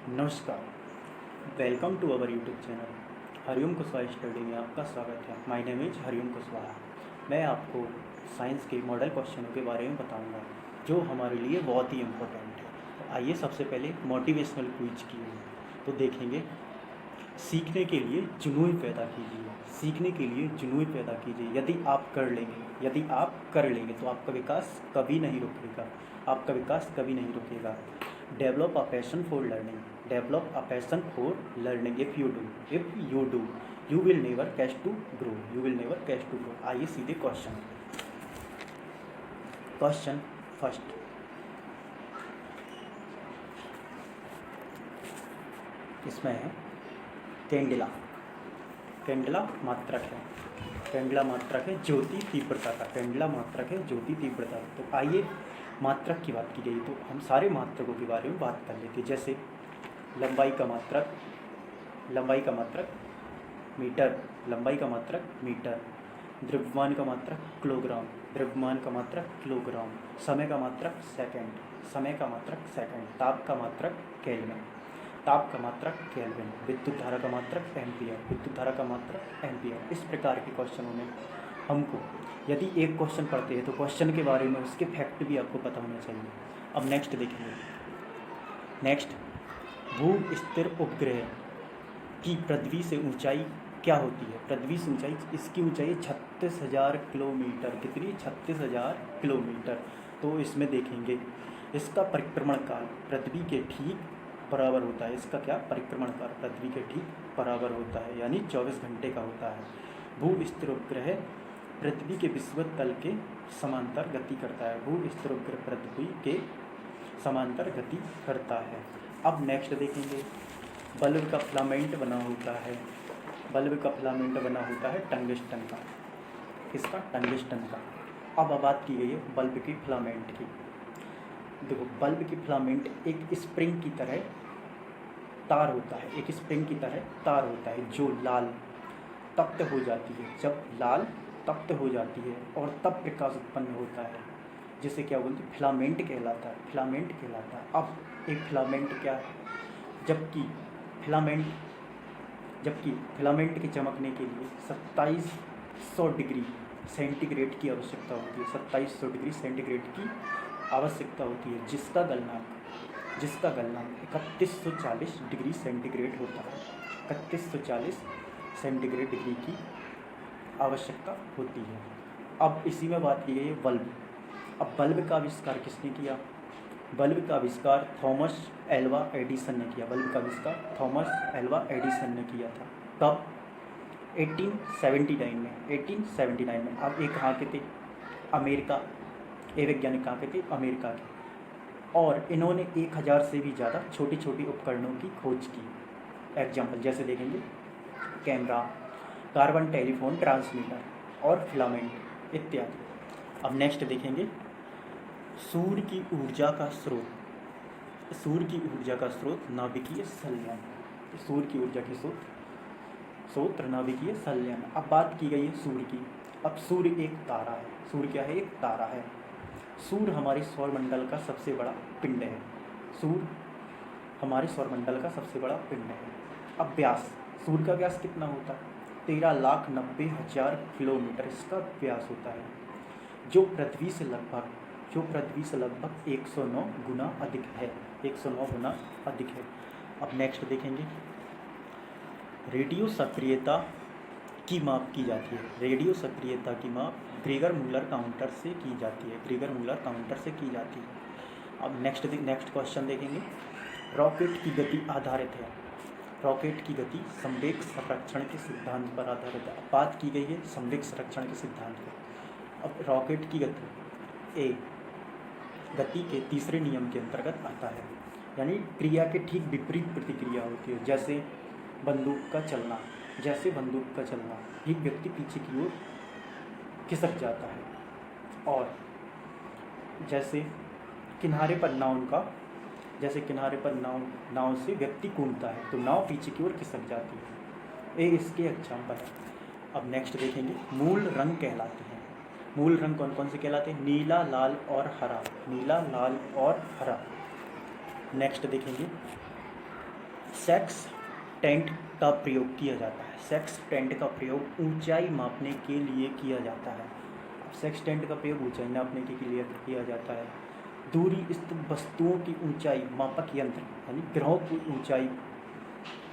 नमस्कार, welcome to our YouTube channel Hariom Kushwaha study में आपका स्वागत है। My name is Hariom Kushwaha. मैं आपको साइंस के मॉडल क्वेश्चनों के बारे में बताऊंगा जो हमारे लिए बहुत ही इम्पोर्टेंट है। तो आइए सबसे पहले मोटिवेशनल क्विज की तो देखेंगे। सीखने के लिए जुनून पैदा कीजिए, सीखने के लिए जुनून पैदा कीजिए। यदि आप कर लेंगे तो आपका विकास कभी नहीं रुकेगा, आपका विकास कभी नहीं रुकेगा। Develop a passion for learning, develop a passion for learning. If you do you will never catch to grow, you will never catch to grow. आइए सीधे क्वेश्चन फर्स्ट। इसमें है कैंडिला, कैंडिला मात्रक है, कैंडिला मात्रक है ज्योति तीव्रता का, कैंडिला मात्रक है ज्योति तीव्रता। तो आइए मात्रक की बात की गई तो हम सारे मात्रकों के बारे में बात कर लेते हैं। जैसे लंबाई का मात्रक मीटर, लंबाई का मात्रक मीटर। द्रव्यमान का मात्रक किलोग्राम, द्रव्यमान का मात्रक किलोग्राम। समय का मात्रक सेकंड, समय का मात्रक सेकंड। ताप का मात्रक केल्विन, ताप का मात्रक केल्विन। विद्युत धारा का मात्रक एम्पियर, विद्युत धारा का मात्रक एम्पियर। इस प्रकार के क्वेश्चनों में हमको यदि एक क्वेश्चन पढ़ते हैं तो क्वेश्चन के बारे में उसके फैक्ट भी आपको पता होना चाहिए। अब नेक्स्ट देखेंगे। नेक्स्ट, भू स्थिर उपग्रह की पृथ्वी से ऊंचाई क्या होती है? पृथ्वी से ऊंचाई, इसकी ऊंचाई 36,000 किलोमीटर। कितनी? 36,000 किलोमीटर। तो इसमें देखेंगे इसका परिक्रमण काल पृथ्वी के ठीक बराबर होता है। इसका क्या परिक्रमण काल पृथ्वी के ठीक बराबर होता है, यानी 24 घंटे का होता है। भू स्थिर उपग्रह पृथ्वी के विषुवत तल के समांतर गति करता है, भू स्थिर उपग्रह पृथ्वी के समांतर गति करता है। अब नेक्स्ट देखेंगे, बल्ब का फिलामेंट बना होता है, बल्ब का फिलामेंट बना होता है टंगस्टन का। किसका? टंगस्टन का। अब बात की गई है बल्ब की फिलामेंट की। देखो, बल्ब की फिलामेंट एक स्प्रिंग की तरह तार होता है, एक स्प्रिंग की तरह तार होता है जो लाल तप्त हो जाती है। जब लाल तप्त हो जाती है और तब प्रकाश उत्पन्न होता है, जिसे क्या बोलते हैं? फिलामेंट कहलाता है, फिलामेंट कहलाता है। अब एक फिलामेंट क्या है? जबकि फिलामेंट के चमकने के लिए 2700 डिग्री सेंटीग्रेड की आवश्यकता होती है, 2700 डिग्री सेंटीग्रेड की आवश्यकता होती है, जिसका गलनांक 3140 डिग्री सेंटीग्रेड होता है। 3140 सेंटीग्रेड डिग्री की आवश्यकता होती है। अब इसी में बात की गई है बल्ब। अब बल्ब का आविष्कार किसने किया? बल्ब का आविष्कार थॉमस एल्वा एडिसन ने किया। बल्ब का आविष्कार थॉमस एल्वा एडिसन ने किया था। कब? 1879 में, 1879 में। अब ये कहाँ के थे? अमेरिका। ये वैज्ञानिक कहाँ के थे? अमेरिका के। और इन्होंने 1000 से भी ज़्यादा छोटी छोटी उपकरणों की खोज की। एग्जाम्पल जैसे देखेंगे, कैमरा, कार्बन टेलीफोन ट्रांसमीटर और फिलामेंट इत्यादि। अब नेक्स्ट देखेंगे, सूर्य की ऊर्जा का स्रोत, सूर्य की ऊर्जा का स्रोत नाभिकीय संलयन। सूर्य की ऊर्जा की स्रोत नाभिकीय संलयन। अब बात की गई है सूर्य की। अब सूर्य एक तारा है। सूर्य क्या है? एक तारा है। सूर्य हमारे सौरमंडल का सबसे बड़ा पिंड है। सूर्य हमारे सौरमंडल का सबसे बड़ा पिंड है। अब व्यास, सूर्य का व्यास कितना होता है? 13,90,000 किलोमीटर इसका व्यास होता है, जो पृथ्वी से लगभग 109 गुना अधिक है, 109 गुना अधिक है। अब नेक्स्ट देखेंगे, रेडियो सक्रियता की माप की जाती है। रेडियो सक्रियता की माप ग्रेगर मूलर काउंटर से की जाती है, ग्रेगर मूलर काउंटर से की जाती है। अब नेक्स्ट क्वेश्चन देखेंगे, रॉकेट की गति आधारित है। रॉकेट की गति संवेग संरक्षण के सिद्धांत पर आधारित है। बात की गई है संवेग संरक्षण के सिद्धांत पर। अब रॉकेट की गति के तीसरे नियम के अंतर्गत आता है, यानी क्रिया के ठीक विपरीत प्रतिक्रिया होती है। जैसे बंदूक का चलना, एक व्यक्ति पीछे की ओर खिसक जाता है। और जैसे किनारे पर नाव से व्यक्ति कूदता है तो नाव पीछे की ओर खिसक जाती है। ये इसके एग्जाम्पल है। अब नेक्स्ट देखेंगे, मूल रंग कहलाते हैं। मूल रंग कौन कौन से कहलाते हैं? नीला, लाल और हरा, नीला, लाल और हरा। नेक्स्ट देखेंगे, सेक्स टेंट का प्रयोग किया जाता है। सेक्स टेंट का प्रयोग ऊंचाई मापने के लिए किया जाता है। सेक्स टेंट का प्रयोग ऊंचाई नापने के लिए किया जाता है। दूरी स्थित वस्तुओं की ऊंचाई मापक यंत्र यानी ग्रहों की ऊंचाई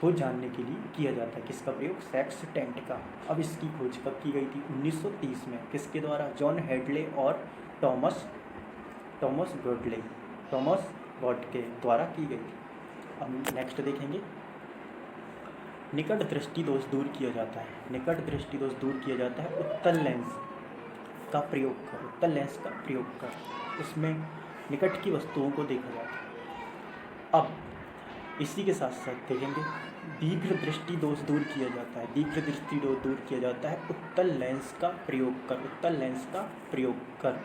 को जानने के लिए किया जाता है। किसका प्रयोग? सेक्स टेंट का। अब इसकी खोज कब की गई थी? 1930 में। किसके द्वारा? जॉन हेडले और टॉमस गॉड के द्वारा की गई थी। अब नेक्स्ट देखेंगे, निकट दृष्टि दोष दूर किया जाता है। निकट दृष्टि दोष दूर किया जाता है उत्तल लेंस का प्रयोग कर। उत्तल लेंस का प्रयोग कर इसमें निकट की वस्तुओं को देखा जाता है। अब इसी के साथ साथ देखेंगे दीर्घ दृष्टि दोष दूर किया जाता है। दीर्घ दृष्टि दोष दूर किया जाता है उत्तल लेंस का प्रयोग कर। उत्तल लेंस का प्रयोग कर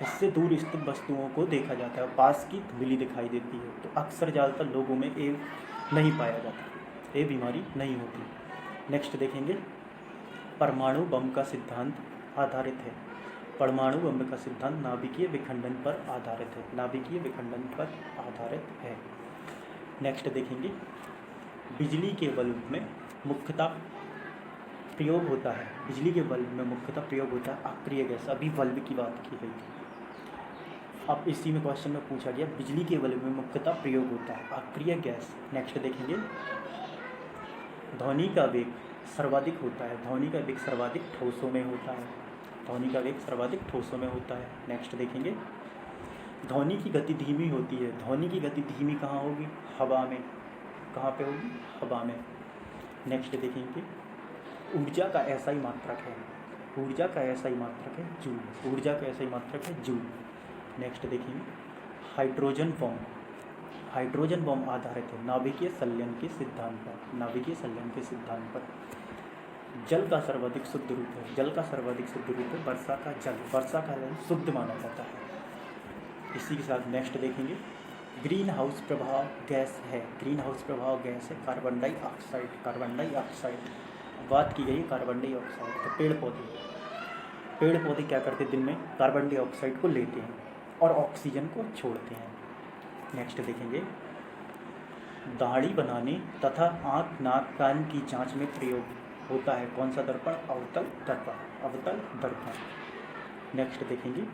इससे दूर स्थित वस्तुओं को देखा जाता है। पास की धुंधली दिखाई देती है। तो अक्सर ज़्यादातर लोगों में ये नहीं पाया जाता, ये बीमारी नहीं होती। नेक्स्ट देखेंगे, परमाणु बम का सिद्धांत आधारित है। परमाणु बम का सिद्धांत नाभिकीय विखंडन पर आधारित है। नाभिकीय विखंडन पर आधारित है। नेक्स्ट देखेंगे, बिजली के बल्ब में मुख्यतः प्रयोग होता है। बिजली के बल्ब में मुख्यतः प्रयोग होता है अक्रिय गैस। अभी बल्ब की बात की गई थी। अब इसी में क्वेश्चन में पूछा गया बिजली के बल्ब में मुख्यतः प्रयोग होता है अक्रिय गैस। नेक्स्ट देखेंगे, ध्वनि का वेग सर्वाधिक होता है। ध्वनि का वेग सर्वाधिक ठोसों में होता है। ध्वनि का वेग सर्वाधिक ठोसों में होता है। नेक्स्ट देखेंगे, ध्वनि की गति धीमी होती है। ध्वनि की गति धीमी कहाँ होगी? हवा में। कहाँ पे होगी? हवा में। नेक्स्ट देखेंगे, ऊर्जा का ऐसा ही मात्रक है। ऊर्जा का ऐसा ही मात्रक है जूल। ऊर्जा का ऐसा ही मात्रक है जूल। नेक्स्ट देखेंगे, हाइड्रोजन बम। हाइड्रोजन बम आधारित है नाभिकीय संलयन के सिद्धांत पर। नाभिकीय संलयन के सिद्धांत पर। जल का सर्वाधिक शुद्ध रूप है। जल का सर्वाधिक शुद्ध रूप है वर्षा का जल। वर्षा का जल शुद्ध माना जाता है। इसी के साथ नेक्स्ट देखेंगे, ग्रीन हाउस प्रभाव गैस है। ग्रीन हाउस प्रभाव गैस है कार्बन डाइऑक्साइड। कार्बन डाइऑक्साइड बात की गई कार्बन डाइऑक्साइड। तो पेड़ पौधे क्या करते हैं? दिन में कार्बन डाइऑक्साइड को लेते हैं और ऑक्सीजन को छोड़ते हैं। नेक्स्ट देखेंगे, दाढ़ी बनाने तथा आँख नाक कान की जांच में प्रयोग होता है कौन सा दर्पण? अवतल दर्पण। अवतल दर्पण। नेक्स्ट देखेंगे,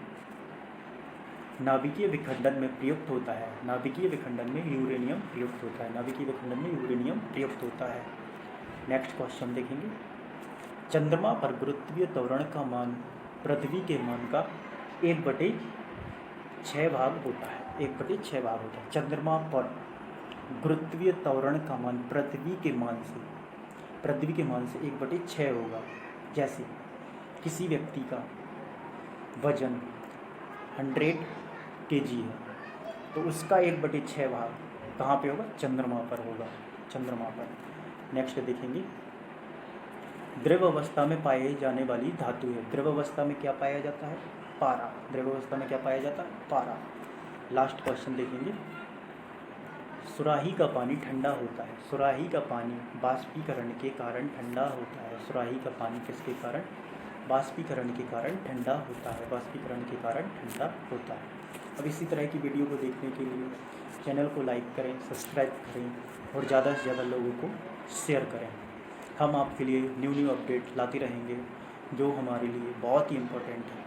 नाभिकीय विखंडन में प्रयुक्त होता है। नाभिकीय विखंडन में यूरेनियम प्रयुक्त होता है। नाभिकीय विखंडन में यूरेनियम प्रयुक्त होता है। नेक्स्ट क्वेश्चन देखेंगे, चंद्रमा पर गुरुत्वीय त्वरण का मान पृथ्वी के मान का 1/6 भाग होता है। 1/6 भाग होता है। चंद्रमा पर गुरुत्वीय त्वरण का मान पृथ्वी के मान से 1/6 होगा। जैसे किसी व्यक्ति का वजन 100 kg है तो उसका 1/6 भाग कहाँ पे होगा? चंद्रमा पर होगा। चंद्रमा पर। नेक्स्ट देखेंगे, द्रव अवस्था में पाए जाने वाली धातु है। द्रव अवस्था में क्या पाया जाता है? पारा। द्रव अवस्था में क्या पाया जाता है? पारा। लास्ट क्वेश्चन देखेंगे, सुराही का पानी ठंडा होता है। सुराही का पानी बाष्पीकरण के कारण ठंडा होता है। सुराही का पानी किसके कारण? बाष्पीकरण के कारण ठंडा होता है। बाष्पीकरण के कारण ठंडा होता है। अब इसी तरह की वीडियो को देखने के लिए चैनल को लाइक करें, सब्सक्राइब करें और ज़्यादा से ज़्यादा लोगों को शेयर करें। हम आपके लिए न्यू अपडेट लाते रहेंगे जो हमारे लिए बहुत ही इम्पोर्टेंट है।